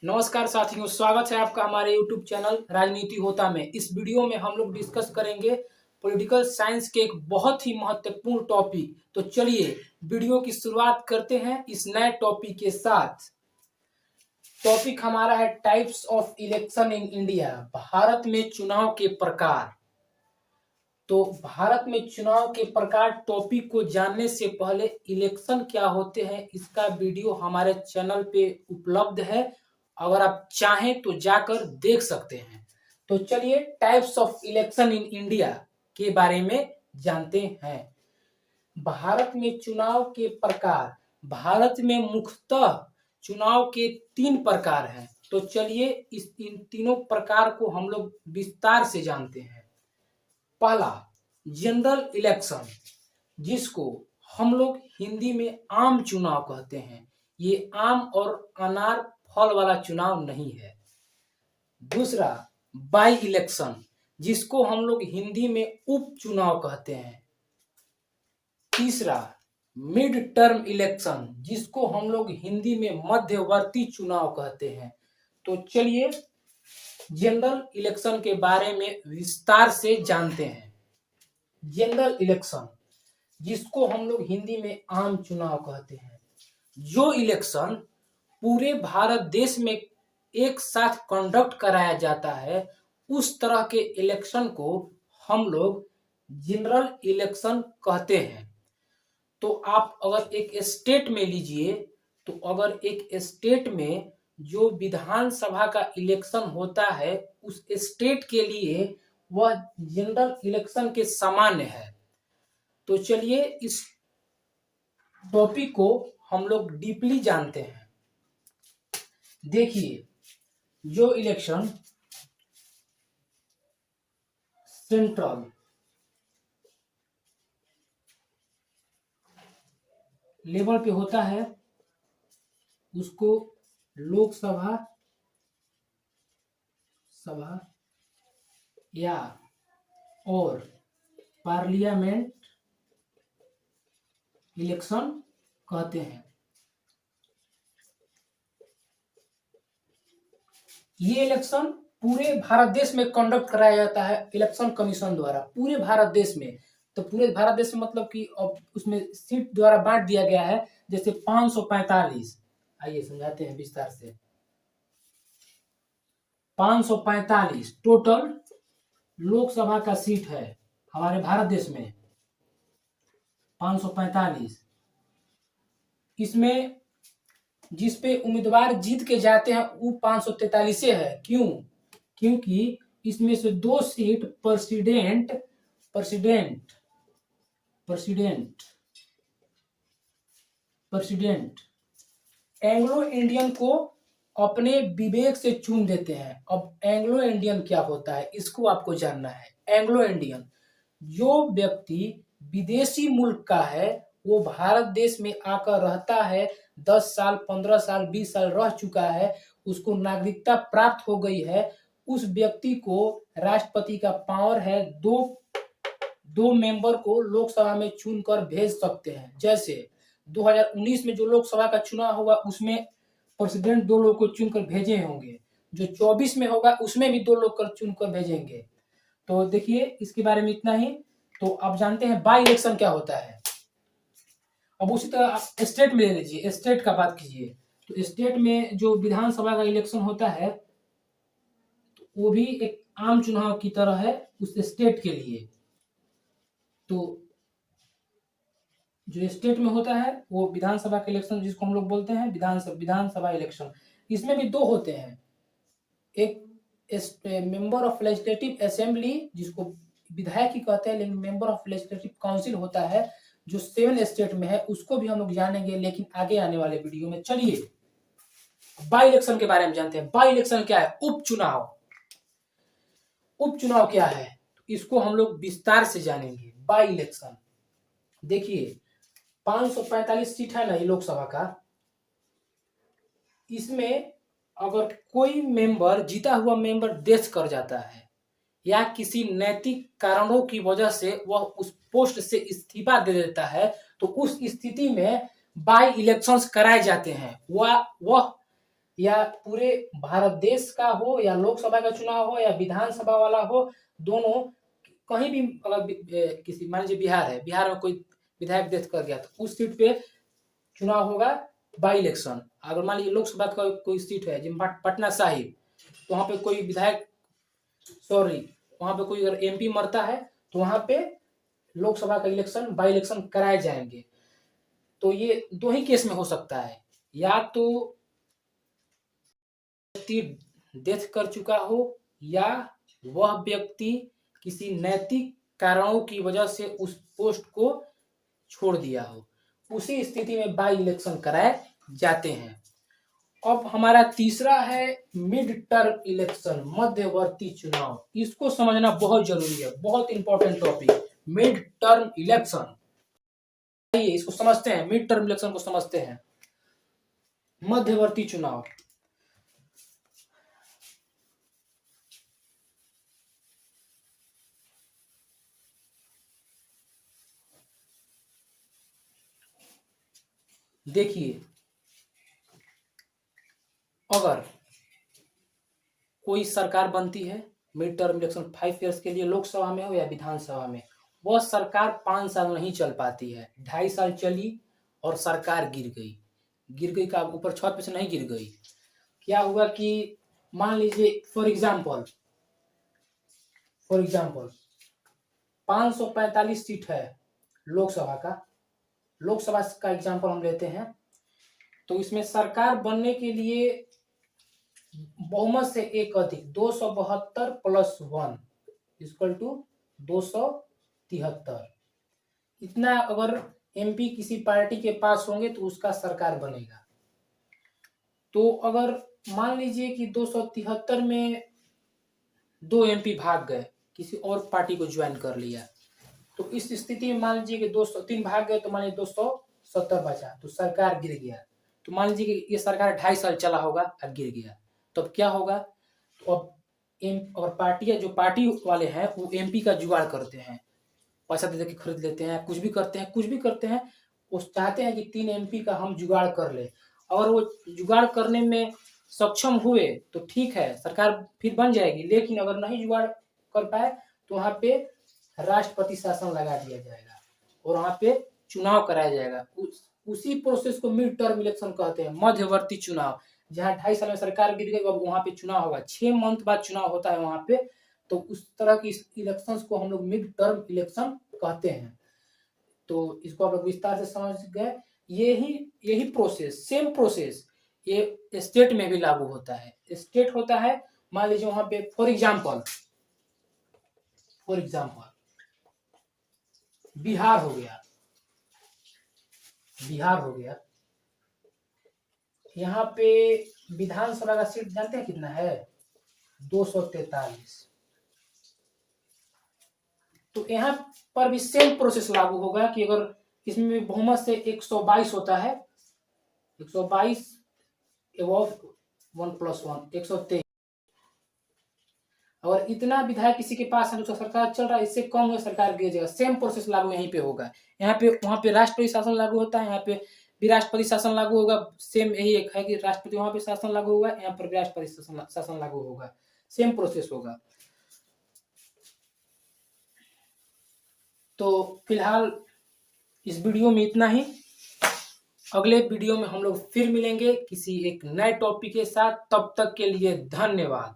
नमस्कार साथियों, स्वागत है आपका हमारे YouTube चैनल राजनीति होता में। इस वीडियो में हम लोग डिस्कस करेंगे पॉलिटिकल साइंस के एक बहुत ही महत्वपूर्ण टॉपिक। तो चलिए वीडियो की शुरुआत करते हैं इस नए टॉपिक के साथ। टॉपिक हमारा है types of election in India, Bharat में चुनाव के प्रकार। तो भारत में चुनाव के प्रकार टॉपिक को जानने से पहले इलेक्शन क्या होते हैं इसका वीडियो हमारे चैनल पे उपलब्ध है, अगर आप चाहें तो जाकर देख सकते हैं। तो चलिए types of election in India के बारे में जानते हैं। भारत में चुनाव के प्रकार, भारत में मुख्यतः चुनाव के 3 प्रकार हैं। तो चलिए इन तीनों प्रकार को हम लोग विस्तार से जानते हैं। पहला जनरल इलेक्शन, जिसको हम लोग हिंदी में आम चुनाव कहते हैं। ये आम और अनार फल वाला चुनाव नहीं है। दूसरा बाई इलेक्शन, जिसको हम लोग हिंदी में उपचुनाव कहते हैं। तीसरा मिड टर्म इलेक्शन, जिसको हम लोग हिंदी में मध्यवर्ती चुनाव कहते हैं। तो चलिए जनरल इलेक्शन के बारे में विस्तार से जानते हैं। जनरल इलेक्शन, जिसको हम लोग हिंदी में आम चुनाव कहते हैं, जो इलेक्शन पूरे भारत देश में एक साथ कंडक्ट कराया जाता है, उस तरह के इलेक्शन को हम लोग जनरल इलेक्शन कहते हैं। तो आप अगर एक स्टेट में लीजिए, तो अगर एक स्टेट में जो विधानसभा का इलेक्शन होता है, उस स्टेट के लिए वह जनरल इलेक्शन के सामान्य है। तो चलिए इस टॉपिक को हम लोग डीपली जानते हैं। देखिए, जो इलेक्शन सेंट्रल लेवल पे होता है, उसको लोकसभा या और पार्लियामेंट इलेक्शन कहते हैं। ये इलेक्शन पूरे भारत देश में कंडक्ट कराया जाता है इलेक्शन कमीशन द्वारा, पूरे भारत देश में। तो पूरे भारत देश में मतलब कि अब उसमें सीट द्वारा बांट दिया गया है, जैसे 545। आइए समझाते हैं विस्तार से। 545 टोटल लोकसभा का सीट है हमारे भारत देश में, 545। इसमें जिस पे उम्मीदवार जीत के जाते हैं वो 543 है। क्यों? क्योंकि इसमें से 2 सीट प्रेसिडेंट एंग्लो इंडियन को अपने विवेक से चुन देते हैं। अब एंग्लो इंडियन क्या होता है इसको आपको जानना है। एंग्लो इंडियन, जो व्यक्ति विदेशी मुल्क का है, वो भारत देश में आकर रहता है, 10 साल 15 साल 20 साल रह चुका है, उसको नागरिकता प्राप्त हो गई है, उस व्यक्ति को राष्ट्रपति का पावर है, दो मेंबर को लोकसभा में चुनकर भेज सकते हैं। जैसे 2019 में जो लोकसभा का चुनाव हुआ, उसमें प्रेसिडेंट 2 लोग को चुनकर भेजे होंगे। जो 24 में होगा उसमें भी 2 लोग कर चुनकर भेजेंगे। तो देखिए इसके बारे में इतना ही। तो आप जानते हैं बाई इलेक्शन क्या होता है। अब उसी तरह स्टेट में ले लीजिए, स्टेट का बात कीजिए। तो स्टेट में जो विधानसभा का इलेक्शन होता है, तो वो भी एक आम चुनाव की तरह है उस स्टेट के लिए। तो जो स्टेट में होता है वो विधानसभा का इलेक्शन, जिसको हम लोग बोलते हैं विधानसभा इलेक्शन, इसमें भी 2 होते हैं। एक मेंबर ऑफ लेजिस्लेटिव असेंबली, जिसको विधायक ही कहते हैं, लेकिन मेंबर ऑफ लेजिस्लेटिव काउंसिल होता है जो 7 स्टेट में है, उसको भी हम लोग जानेंगे लेकिन आगे आने वाले वीडियो में। चलिए बाई इलेक्शन के बारे में जानते हैं। बाई इलेक्शन क्या है? उपचुनाव। उपचुनाव क्या है इसको हम लोग विस्तार से जानेंगे। बाई इलेक्शन, देखिए 545 सीट है ना ये लोकसभा का, इसमें अगर कोई मेंबर, जीता हुआ मेंबर डेथ कर जाता है या किसी नैतिक कारणों की वजह से वह उस पोस्ट से इस्तीफा दे देता है, तो उस स्थिति में बाई इलेक्शंस कराए जाते हैं। वह या पूरे भारत देश का हो, या लोकसभा का चुनाव हो, या विधानसभा वाला हो, दोनों कहीं भी अगर किसी मान लीजिए बिहार है, बिहार में कोई विधायक डेथ कर गया तो उस सीट पे चुनाव होगा बाई इलेक्शन। अगर मान लीजिए लोकसभा का कोई सीट है जिन पटना साहिब, तो वहाँ पे कोई विधायक वहाँ पे कोई अगर एमपी मरता है तो वहाँ पे लोकसभा का इलेक्शन बाई इलेक्शन कराए जाएंगे। तो ये दो ही केस में हो सकता है, या तो व्यक्ति डेथ कर चुका हो या वह व्यक्ति किसी नैतिक कारणों की वजह से उस पोस्ट को छोड़ दिया हो, उसी स्थिति में बाई इलेक्शन कराए जाते हैं। अब हमारा तीसरा है मिड टर्म इलेक्शन, मध्यवर्ती चुनाव। इसको समझना बहुत जरूरी है, बहुत important topic, mid term election. इसको समझते हैं, मिड टर्म इलेक्शन को समझते हैं। मध्यवर्ती चुनाव, देखिए अगर कोई सरकार बनती है, मिड टर्म इलेक्शन 5 ईयर्स के लिए, लोकसभा में हो या विधानसभा में, वह सरकार 5 साल नहीं चल पाती है, 2.5 साल चली और सरकार गिर गई का ऊपर छत पे से नहीं गिर गई। क्या हुआ कि मान लीजिए फॉर एग्जाम्पल 545 सीट है लोकसभा का एग्जाम्पल हम लेते हैं। तो इसमें सरकार बनने के लिए बहुमत से एक अधिक 272 + 1 = 273, इतना अगर एमपी किसी पार्टी के पास होंगे तो उसका सरकार बनेगा। तो अगर मान लीजिए कि 273 में 2 एमपी भाग गए, किसी और पार्टी को ज्वाइन कर लिया, तो इस स्थिति में मान लीजिए कि 203 भाग गए, तो मान लीजिए 270 बचा, तो सरकार गिर गया। तो मान लीजिए कि ये सरकार 2.5 साल चला होगा और गिर गया, तो अब क्या होगा? तो अब और पार्टियां, जो पार्टी वाले हैं वो एमपी का जुगाड़ करते हैं, पैसा दे के खरीद लेते हैं, कुछ भी करते हैं। वो चाहते हैं कि 3 एमपी का हम जुगाड़ कर ले। और वो जुगाड़ करने में सक्षम हुए तो ठीक है, सरकार फिर बन जाएगी। लेकिन अगर नहीं जुगाड़ कर पाए तो वहाँ पे राष्ट्रपति शासन लगा दिया जाएगा और वहाँ पे चुनाव कराया जाएगा। उसी प्रोसेस को मिड टर्म इलेक्शन कहते हैं, मध्यवर्ती चुनाव, जहाँ 2.5 साल में सरकार गिर गई, अब वहाँ पे चुनाव होगा, 6 मंथ बाद चुनाव होता है वहाँ पे। तो उस तरह की इलेक्शंस को हम लोग मिड टर्म इलेक्शन कहते हैं। तो इसको आप लोग विस्तार से समझ गए। यही प्रोसेस, सेम प्रोसेस ये स्टेट में भी लागू होता है। स्टेट होता है, मान लीजिए वहां पे फॉर एग्जाम्पल बिहार हो गया। यहाँ पे विधानसभा का सीट जानते हैं कितना है? 243। तो यहाँ पर भी सेम प्रोसेस लागू होगा कि अगर इसमें बहुमत से 122 होता है, 122 एबव 1 + 1 123, और इतना विधायक किसी के पास है तो सरकार चल रहा है, इससे कम हुआ सरकार गिर जाएगा। सेम प्रोसेस लागू यहीं पे होगा। यहाँ पे वहाँ पे राष्ट्रपति शासन लागू होता है, यहाँ पे भी राष्ट्रपति शासन लागू होगा। सेम यही एक है कि राष्ट्रपति वहाँ पे शासन लागू होगा, यहाँ पर भी राष्ट्रपति शासन लागू होगा, सेम प्रोसेस होगा। तो फिलहाल इस वीडियो में इतना ही। अगले वीडियो में हम लोग फिर मिलेंगे किसी एक नए टॉपिक के साथ। तब तक के लिए धन्यवाद।